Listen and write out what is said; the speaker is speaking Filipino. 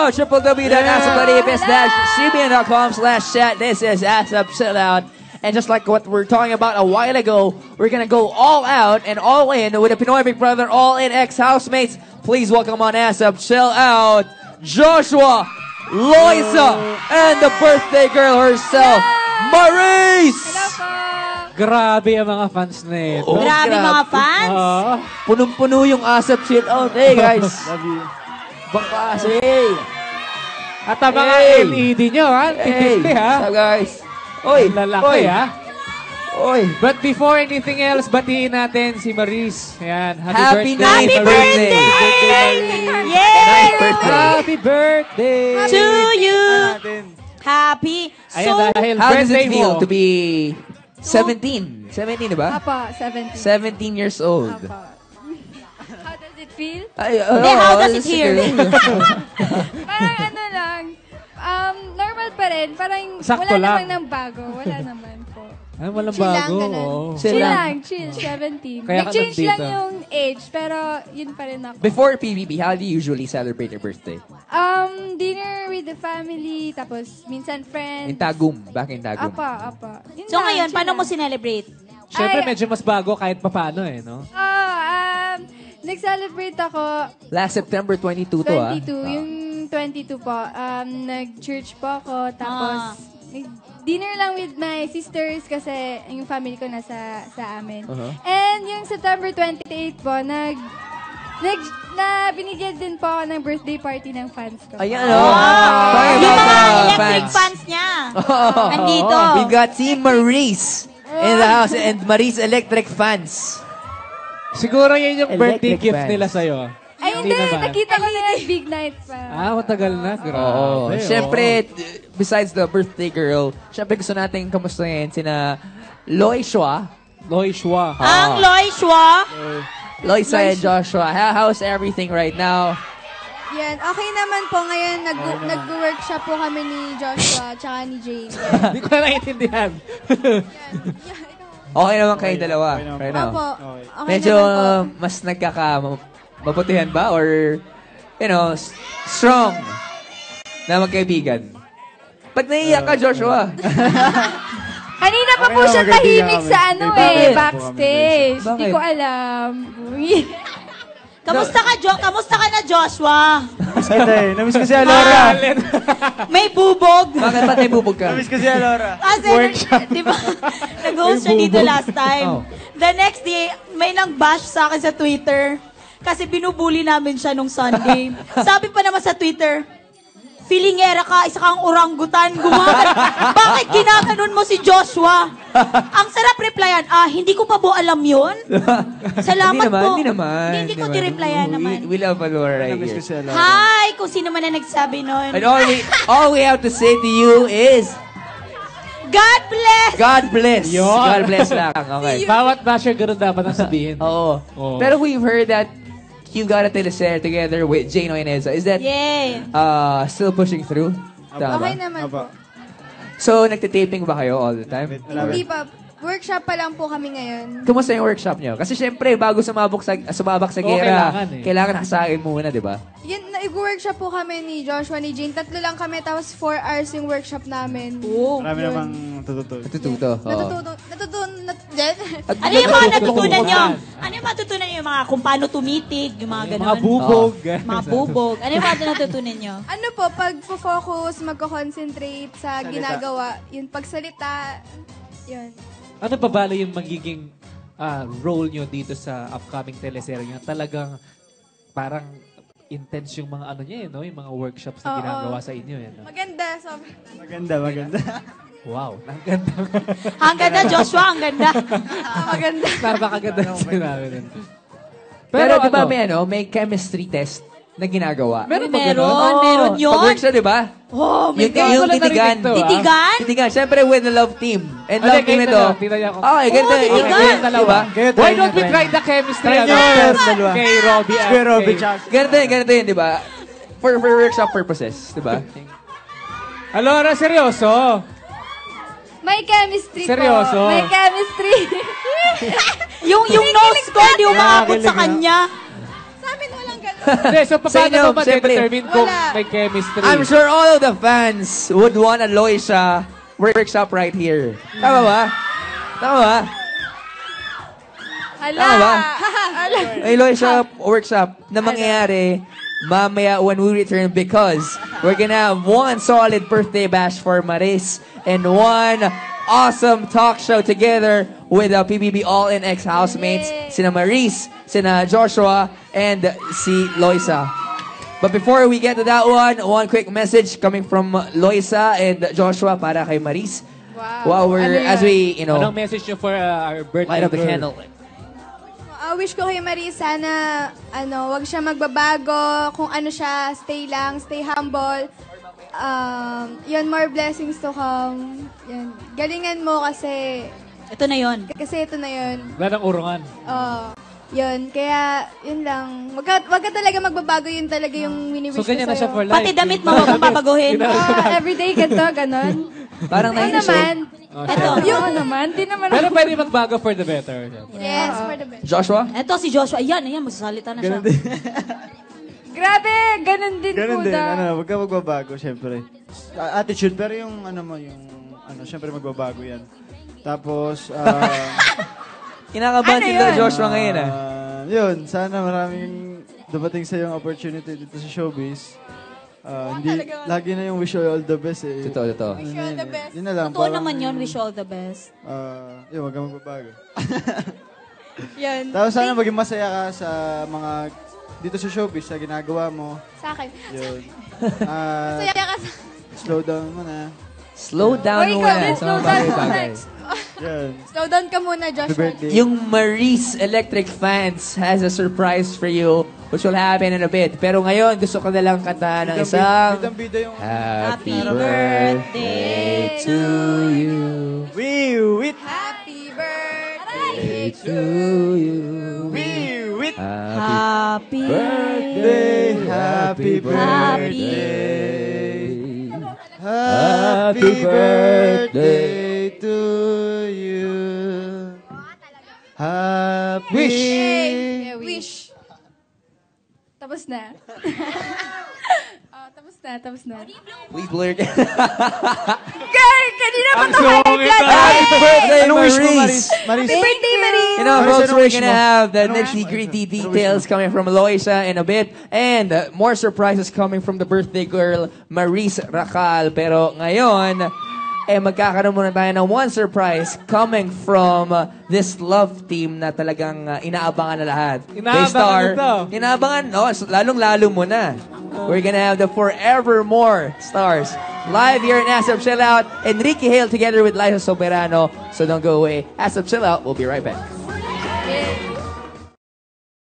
out. www.asapalibis-cbn.com/chat. This is ASAP Chill Out. And just like what we're talking about a while ago, we're gonna go all out and all in with the Pinoy Big Brother All In X housemates. Please welcome on ASAP Chill Out, Joshua, Loisa, and the birthday girl herself, Maurice! Hello po! Grabe ang mga fans na ito. Grabe mga fans. Punong-puno yung ASAP Chill Out. Hey guys! Baka kasi. At ang mga LED nyo, ha? Hey! ha? So guys. Oy! Lalaki, ha? Oy! But before anything else, batiin natin si Maurice. Ayan, Happy birthday. ninth birthday! Yay! Happy birthday! To you! Happy. Ayan, dahil How does birthday it feel mo. to be 17? 17, diba? Apa, 17. 17 years old. Apa. How does it feel? Ay, how does it hear? Parang ano lang, normal pa rin. Parang Sakto wala lang. namang bago. Wala naman po. Ay, walang Chill lang, bago. ganun. Oh. Chill lang, chill, 17. Kaya ka Nag-change lang nandito. yung age, pero yun pa rin ako. Before PBB, how do you usually celebrate your birthday? Dinner with the family, tapos minsan friends. In Tagum, back in Tagum. Apa. Yun So lang, ngayon, chill paano mo lang. sinelebrate? Siyempre, Ay, medyo mas bago kahit papano eh, no? nag-celebrate ako Last September 22 to, 22, yung 22 po. Nag-church po ako, tapos dinner lang with my sisters kasi yung family ko nasa sa amin. And yung September 28 po, binigyan din po ako ng birthday party ng fans ko. Ayan, Yung mga electric fans niya. Andito. We got Team Maurice in the house and Maurice Electric fans. Siguro yun yung birthday Electric gift fans. nila sa'yo. Ay, hindi. naman. Nakita ko na yung big night pa. Matagal na. Grabe. Oo. Siyempre, besides the birthday girl, siyempre gusto natin kamustahin sina Loy Shua. Loy Shua. Ang Loy Shua. Loisa and Joshua. How's everything right now? Yan. Okay naman po. Ngayon, nag-workshop po kami ni Joshua tsaka ni Jane. Hindi ko na naiintindihan. Okay naman kayo dalawa right now? Opo. Okay Medyo naman po. mas mabutihan ba? Or, strong na magkaibigan? Ba't naiiyak ka, Joshua? Kanina pa po siya tahimik sa backstage. Bakit? Hindi ko alam. Kamusta ka, Kamusta ka na, Joshua? Hindi, namiss ko si Alora. May bubog. Bakit ba't naibubog ka? Namiss ko si Alora. Kasi, di ba, nag-host siya dito last time. The next day, may nang-bash sa akin sa Twitter. Kasi binubuli namin siya nung Sunday. Sabi pa naman sa Twitter, "Filingera ka, isa kang orangutan, bakit ginaganon mo si Joshua?" Ang sarap replyan, hindi ko pa po alam yun. Salamat po. Hindi naman. Hindi ko di-replyan naman. We love Alora right Namiss ko here. si Alora. Hi, kung sino man na nagsabi nun. And all we have to say to you is, God bless! God bless. Yun. God bless lang. Okay. Bawat basher ganun dapat ang sabihin. Oo. Oo. Pero we've heard that you got a teleserye together with Jane Oineza. Is that Yay! still pushing through? Tama ba? Okay naman po. So, nagtitaping ba kayo all the time? Hindi pa. Workshop pa lang po kami ngayon. Kumusta yung workshop nyo? Kasi syempre, bago sumabak sa gera, kailangan nakasain muna, di ba? Yan, nag-workshop po kami ni Joshua, ni Jane. 3 lang kami, tapos 4 hours yung workshop namin. Marami namang natututo. Natututo. Ano yung mga natutunan nyo? Ano yung matutunan nyo? Yung mga kung paano tumitig, yung mga ganun. Mga bubog. Mga bubog. Ano yung mga natutunan nyo? Ano po, pag focus, magko-concentrate sa ginagawa, yung pagsalita, yun. Ano pa bala yung magiging role nyo dito sa upcoming teleserye nyo? Talagang parang intense yung mga ano niya, no? Yung mga workshops na ginagawa sa inyo. No? Maganda, sobrang. Maganda. Wow, ang ganda. Ang ganda, Joshua, ang ganda. Maganda. Napakaganda yung sinabi nun. Pero di ba may chemistry test na ginagawa? Meron ba ganun? Meron yun. Pag-work siya, di ba? Oh, my God. Yung titigan. Titigan? Titigan. Siyempre with the love team. And love team ito. Okay, ganito. titigan. Diba? Why don't we try the chemistry? Try nyo, dalawa. Kay Robbie. Kuya Robbie, tsaka. Ganito yun, di ba? For workshop purposes, di ba? Alora, seryoso? May chemistry Seryoso? po. May chemistry. yung nose ko, di umabot sa kanya. Sa amin walang ganun. Hindi, so Sa paano inyo, mo syempre, ma-determine kung wala. may chemistry? I'm sure all of the fans would want a Loisha workshop right here. Tama ba? Tama ba? Hala! Tama ba? Hala! May Loisha workshop na mangyayari mamaya when we return because we're gonna have one solid birthday bash for Maris and one awesome talk show together with the PBB All-In ex-housemates, sina Maris, sina Joshua, and si Loisa. But before we get to that one quick message coming from Loisa and Joshua para kay Maris. Wow. While we're, Ano yan? as we, you know, Anong message nyo for our birthday light up the girl? candle. Wish ko kay Marie sana, wag siya magbabago. Kung ano siya, stay lang, stay humble. Yun, more blessings to come. Yun. Galingan mo kasi Ito na yon. ito na yun. Wala ng urungan. Yun, kaya yun lang. Wag ka talaga magbabago, yun talaga yung wini-wish So, ko ganyan na siya sa'yo. for life. Pati damit mo, huwag mong babaguhin. Everyday ganito, ganon. Parang Oo nainis naman. Ito. Yung naman, di naman Pero pwede magbago for the better. Yes, for the best. Joshua? Ito si Joshua. Ayan, magsasalita na siya. Ganun din. Grabe, ganon din Ganun po din. da. Huwag ka magbabago, syempre. Attitude, pero yung syempre magbabago yan. Tapos, Kinakabahan Ano din daw yun? Joshua ngayon yun, sana maraming dumating sa yung opportunity dito sa showbiz. Hindi, lagi na yung wish you all the best eh. Totoo. Wish you all the best. Yun na lang. Totoo naman yun. Wish you all the best. Yun, huwag ka magbabago. Yan. Tapos sana maging masaya ka sa mga dito sa showbiz, sa ginagawa mo. Sa akin. Yun. Saya ka sa... Slow down mo na. Slow down Uy, ikaw muna. din, sa slow mga down bagay-bagay. muna. Yan. Slow down ka muna, Happy Joshua. birthday. Yung Maris Electric Fans has a surprise for you which will happen in a bit. Pero ngayon, gusto ko na lang kantahan ng isang Bidang-bida yung... Happy birthday birthday to you. Wee-wit! Happy birthday To you. Wee-wit! Happy Happy Birthday! Happy birthday! Happy birthday to you! Happy... Wish. Wish. Tapos na. Tapos na. Please blur it. Girl, kanina pa to high blood. Happy birthday, Anong wish mo, Maris. Maris? Happy birthday, Marie. You know, Maris, folks, anong we're wish gonna mo? have the Anong wish mo? nitty-gritty Anong wish details coming from Loisa in a bit and more surprises coming from the birthday girl, Maris Racal. Pero ngayon, magkakaroon muna tayo ng one surprise coming from this love team na talagang inaabangan na lahat. Inaabangan na to. Inaabangan, lalong-lalo mo na. We're gonna have the Forevermore stars live here in ASAP Chill Out. Enrique Hale together with Liza Soberano. So don't go away. ASAP Chill Out. We'll be right back. Yeah.